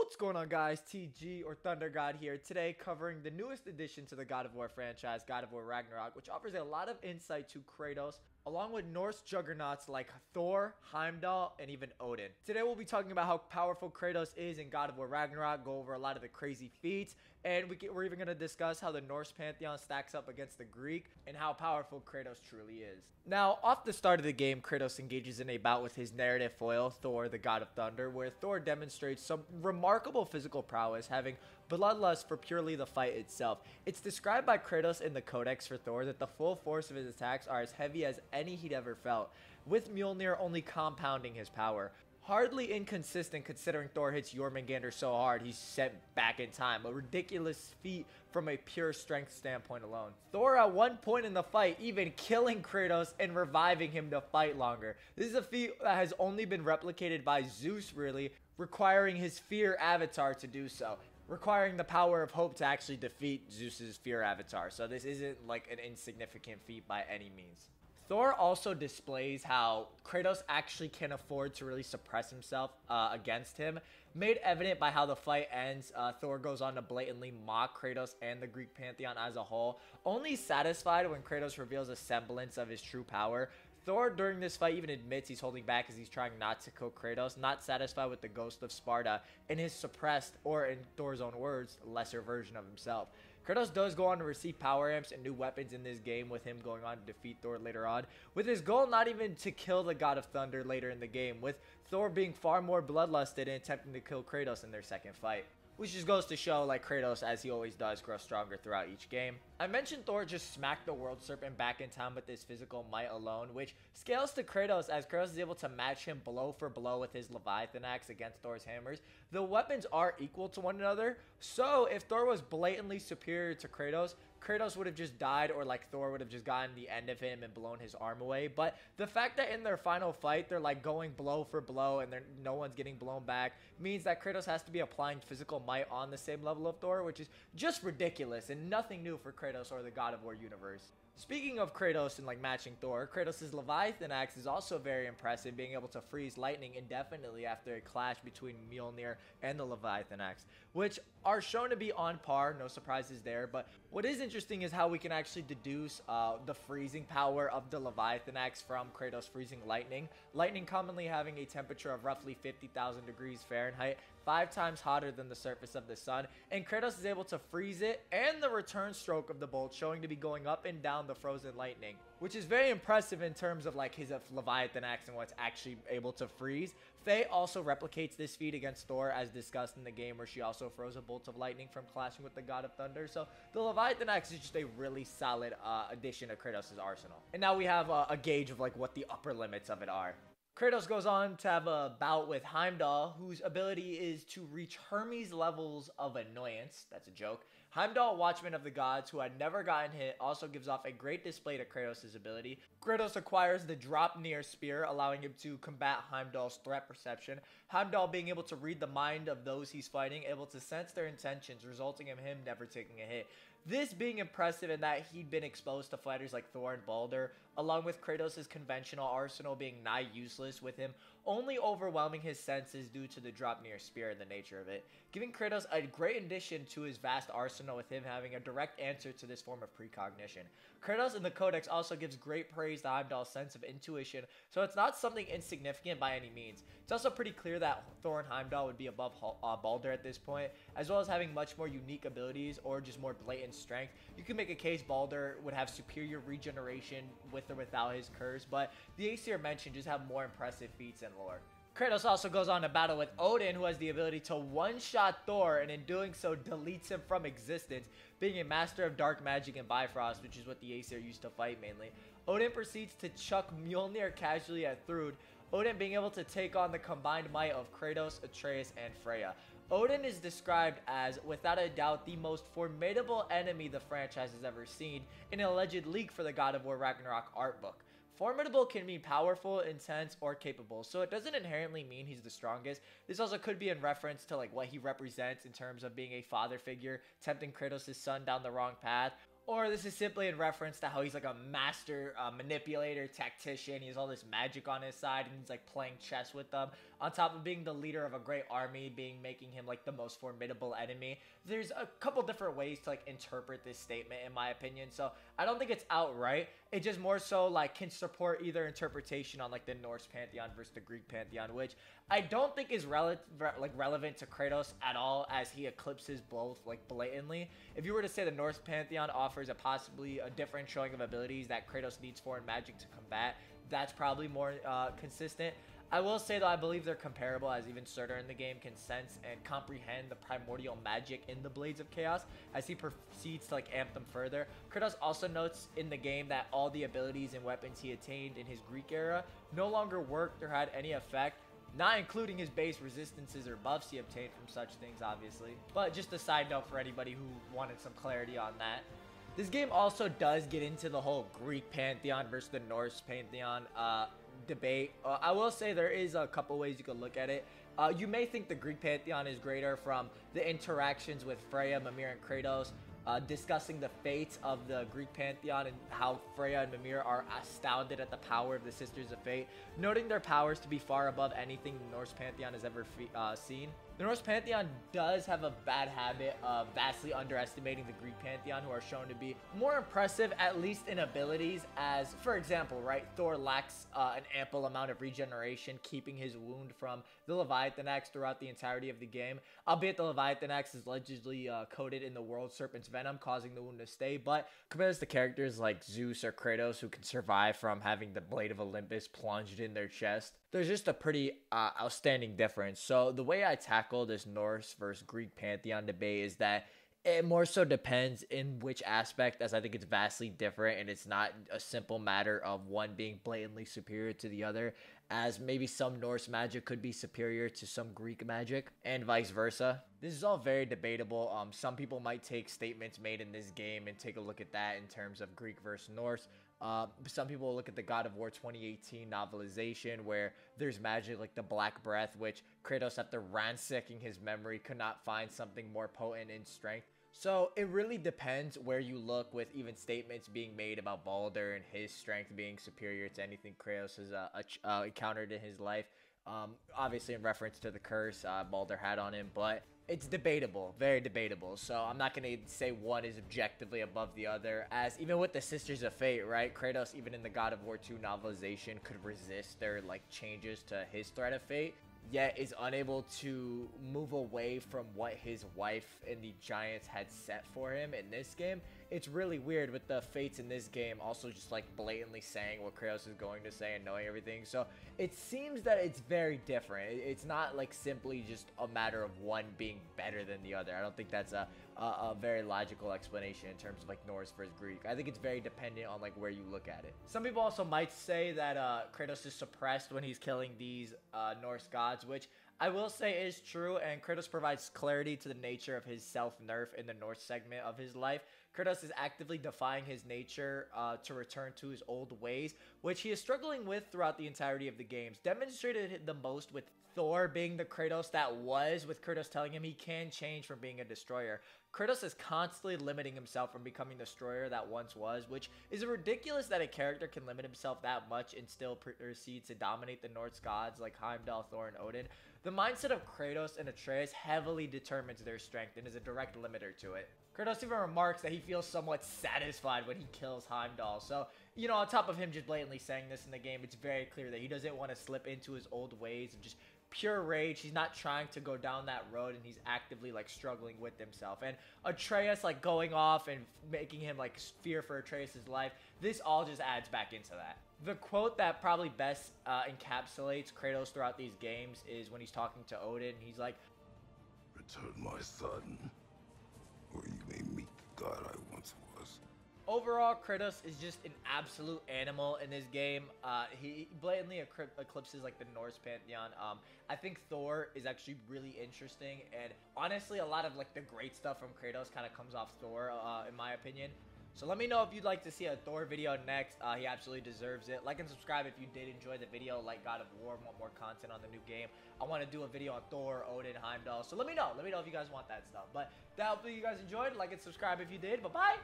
What's going on, guys? TG or Thunder God here today, covering the newest addition to the God of War franchise, God of War Ragnarok, which offers a lot of insight to Kratos, along with Norse juggernauts like Thor, Heimdall, and even Odin. Today we'll be talking about how powerful Kratos is in God of War Ragnarok, go over a lot of the crazy feats, and we're even going to discuss how the Norse pantheon stacks up against the Greek, and how powerful Kratos truly is. Now, off the start of the game, Kratos engages in a bout with his narrative foil, Thor, the God of Thunder, where Thor demonstrates some remarkable physical prowess, having bloodlust for purely the fight itself. It's described by Kratos in the Codex for Thor that the full force of his attacks are as heavy as any he'd ever felt, with Mjolnir only compounding his power. Hardly inconsistent considering Thor hits Jormungandr so hard he's sent back in time, a ridiculous feat from a pure strength standpoint alone. Thor at one point in the fight even killing Kratos and reviving him to fight longer. This is a feat that has only been replicated by Zeus, really, requiring his fear avatar to do so, requiring the power of hope to actually defeat Zeus's fear avatar. So this isn't like an insignificant feat by any means. Thor also displays how Kratos actually can afford to really suppress himself against him, made evident by how the fight ends. Thor goes on to blatantly mock Kratos and the Greek pantheon as a whole, only satisfied when Kratos reveals a semblance of his true power. Thor, during this fight, even admits he's holding back as he's trying not to kill Kratos, not satisfied with the ghost of Sparta and his suppressed, or in Thor's own words, lesser version of himself. Kratos does go on to receive power amps and new weapons in this game, with him going on to defeat Thor later on, with his goal not even to kill the God of Thunder later in the game, with Thor being far more bloodlusted and attempting to kill Kratos in their second fight. Which just goes to show, like Kratos, as he always does, grows stronger throughout each game. I mentioned Thor just smacked the World Serpent back in time with his physical might alone, which scales to Kratos as Kratos is able to match him blow for blow with his Leviathan axe against Thor's hammers. The weapons are equal to one another, so if Thor was blatantly superior to Kratos, Kratos would have just died, or like Thor would have just gotten the end of him and blown his arm away. But the fact that in their final fight they're like going blow for blow and no one's getting blown back means that Kratos has to be applying physical might on the same level of Thor, which is just ridiculous and nothing new for Kratos or the God of War universe. Speaking of Kratos and like matching Thor, Kratos' Leviathan axe is also very impressive, being able to freeze lightning indefinitely after a clash between Mjolnir and the Leviathan axe, which are shown to be on par, no surprises there. But what is interesting is how we can actually deduce the freezing power of the Leviathan axe from Kratos freezing lightning. Lightning commonly having a temperature of roughly 50,000 degrees Fahrenheit, 5 times hotter than the surface of the sun, and Kratos is able to freeze it, and the return stroke of the bolt showing to be going up and down the frozen lightning, which is very impressive in terms of like his Leviathan axe and what's actually able to freeze. Faye also replicates this feat against Thor, as discussed in the game, where she also froze a bolt of lightning from clashing with the God of Thunder. So the Leviathan axe is just a really solid addition to Kratos' arsenal. And now we have a gauge of like what the upper limits of it are. Kratos goes on to have a bout with Heimdall, whose ability is to reach Hermes levels of annoyance. That's a joke. Heimdall, Watchman of the Gods, who had never gotten hit, also gives off a great display to Kratos' ability. Kratos acquires the Draupnir Spear, allowing him to combat Heimdall's threat perception. Heimdall being able to read the mind of those he's fighting, able to sense their intentions, resulting in him never taking a hit. This being impressive in that he'd been exposed to fighters like Thor and Baldur, along with Kratos' conventional arsenal being nigh useless, with him only overwhelming his senses due to the Draupnir Spear and the nature of it, giving Kratos a great addition to his vast arsenal, with him having a direct answer to this form of precognition. Kratos in the Codex also gives great praise to Heimdall's sense of intuition, so it's not something insignificant by any means. It's also pretty clear that Thor and Heimdall would be above Baldur at this point, as well as having much more unique abilities or just more blatant strength. You can make a case Baldur would have superior regeneration with or without his curse, but the Aesir mentioned just have more impressive feats and lore. Kratos also goes on to battle with Odin, who has the ability to one-shot Thor, and in doing so deletes him from existence, being a master of dark magic and Bifrost, which is what the Aesir used to fight mainly. Odin proceeds to chuck Mjolnir casually at Thrud, Odin being able to take on the combined might of Kratos, Atreus, and Freya. Odin is described as, without a doubt, the most formidable enemy the franchise has ever seen in an alleged leak for the God of War Ragnarok art book. Formidable can mean powerful, intense, or capable, so it doesn't inherently mean he's the strongest. This also could be in reference to like what he represents in terms of being a father figure, tempting Kratos' son down the wrong path, Or this is simply in reference to how he's like a master manipulator, tactician. He has all this magic on his side, and he's like playing chess with them. On top of being the leader of a great army, making him like the most formidable enemy. There's a couple different ways to like interpret this statement, in my opinion. So I don't think it's outright. It just more so like can support either interpretation on like the Norse pantheon versus the Greek pantheon, which I don't think is relevant to Kratos at all, as he eclipses both like blatantly. If you were to say the Norse pantheon offers possibly a different showing of abilities that Kratos needs foreign magic to combat, that's probably more consistent. I will say, though, I believe they're comparable, as even Surtur in the game can sense and comprehend the primordial magic in the Blades of Chaos as he proceeds to like amp them further. Kratos also notes in the game that all the abilities and weapons he attained in his Greek era no longer worked or had any effect, not including his base resistances or buffs he obtained from such things, obviously. But just a side note for anybody who wanted some clarity on that. This game also does get into the whole Greek pantheon versus the Norse pantheon debate. I will say there is a couple ways you could look at it. You may think the Greek pantheon is greater from the interactions with Freya, Mimir, and Kratos, discussing the fates of the Greek pantheon and how Freya and Mimir are astounded at the power of the Sisters of Fate, noting their powers to be far above anything the Norse pantheon has ever seen. The Norse pantheon does have a bad habit of vastly underestimating the Greek pantheon, who are shown to be more impressive, at least in abilities, as, for example, right, Thor lacks an ample amount of regeneration, keeping his wound from the Leviathan Axe throughout the entirety of the game, albeit the Leviathan Axe is allegedly coated in the World Serpent's venom, causing the wound to stay. But compared to characters like Zeus or Kratos, who can survive from having the Blade of Olympus plunged in their chest, there's just a pretty outstanding difference. So the way I tackle this Norse versus Greek pantheon debate is that it more so depends in which aspect, as I think it's vastly different, and it's not a simple matter of one being blatantly superior to the other, as maybe some Norse magic could be superior to some Greek magic, and vice versa. This is all very debatable. Some people might take statements made in this game and take a look at that in terms of Greek versus Norse. Some people look at the God of War 2018 novelization, where there's magic like the Black Breath, which Kratos, after ransacking his memory, could not find something more potent in strength. So it really depends where you look, with even statements being made about Baldur and his strength being superior to anything Kratos has encountered in his life. Obviously in reference to the curse Baldur had on him, but it's debatable, very debatable. So I'm not going to say one is objectively above the other, as even with the Sisters of Fate, right? Kratos, even in the God of War 2 novelization, could resist their like changes to his threat of fate, yet is unable to move away from what his wife and the giants had set for him in this game. It's really weird with the fates in this game also just like blatantly saying what Kratos is going to say and knowing everything. So it seems that it's very different. It's not like simply just a matter of one being better than the other. I don't think that's a very logical explanation in terms of like Norse versus Greek. I think it's very dependent on like where you look at it. Some people also might say that Kratos is suppressed when he's killing these Norse gods, which I will say is true, and Kratos provides clarity to the nature of his self-nerf in the Norse segment of his life. Kratos is actively defying his nature to return to his old ways, which he is struggling with throughout the entirety of the games. Demonstrated the most with Thor being the Kratos that was, with Kratos telling him he can change from being a destroyer. Kratos is constantly limiting himself from becoming the destroyer that once was, which is ridiculous that a character can limit himself that much and still proceed to dominate the Norse gods like Heimdall, Thor, and Odin. The mindset of Kratos and Atreus heavily determines their strength and is a direct limiter to it. Kratos even remarks that he feels somewhat satisfied when he kills Heimdall. So, you know, on top of him just blatantly saying this in the game, it's very clear that he doesn't want to slip into his old ways and just pure rage. He's not trying to go down that road, and he's actively like struggling with himself. And Atreus like going off and making him like fear for Atreus's life, this all just adds back into that. The quote that probably best encapsulates Kratos throughout these games is when he's talking to Odin. He's like, "Return, my son, or you may meet the god I once was." Overall, Kratos is just an absolute animal in this game. He blatantly eclipses like the Norse pantheon. I think Thor is actually really interesting, and honestly, a lot of like the great stuff from Kratos kind of comes off Thor, in my opinion. So let me know if you'd like to see a Thor video next. He absolutely deserves it. Like and subscribe if you did enjoy the video, like God of War, and want more content on the new game. I want to do a video on Thor, Odin, Heimdall. So let me know. Let me know if you guys want that stuff. But hopefully you guys enjoyed. Like and subscribe if you did. Bye-bye.